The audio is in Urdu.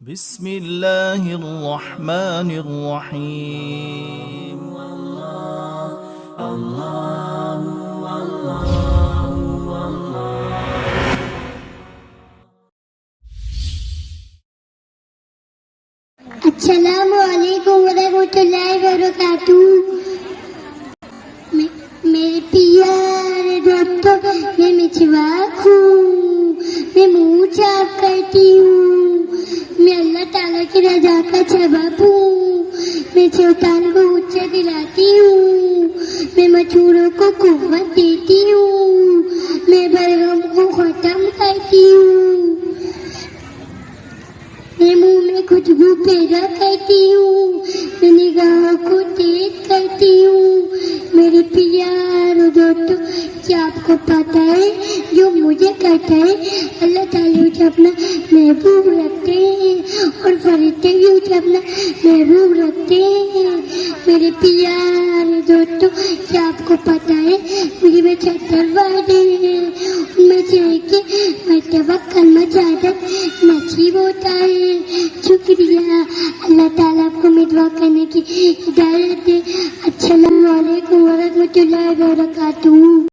بسم اللہ الرحمن الرحیم السلام علیکم ورحمۃ اللہ وبرکاتہ۔ میرے پیارے دوستوں، میں مسواک ہوں، میں منہ صاف کرتی ہوں، میں اللہ تعالیٰ کی رضا کا سبب ہوں، میں شیطان کو غصہ دلاتی ہوں، میں مچھوروں کو قوت دیتی ہوں، میں بلغم کو ختم کرتی ہوں، میں منہ میں خوشبو پیدا کرتی ہوں، میں نگاہوں کو تیز کرتی ہوں۔ میرے پیارے دوستوں، کیا آپ کو پتا ہے جو مجھے کہتا ہے اللہ تعالیٰ اسے اپنا محبوب رکھتے ہیں اور فرشتے بھی اسے اپنا محبوب رکھتے ہیں۔ میرے پیارے دوستوں، کیا آپ کو پتا ہے مجھے میں 70 وعدے ہیں، ان میں سے ایک مرتبہ کلمہ شہادت نصیب ہوتا ہے۔ شکریہ، اللہ تعالیٰ آپ کو میں دعا کرنے کی ہدایت دے۔ السلام علیکم ورحمۃ اللہ وبرکاتہ۔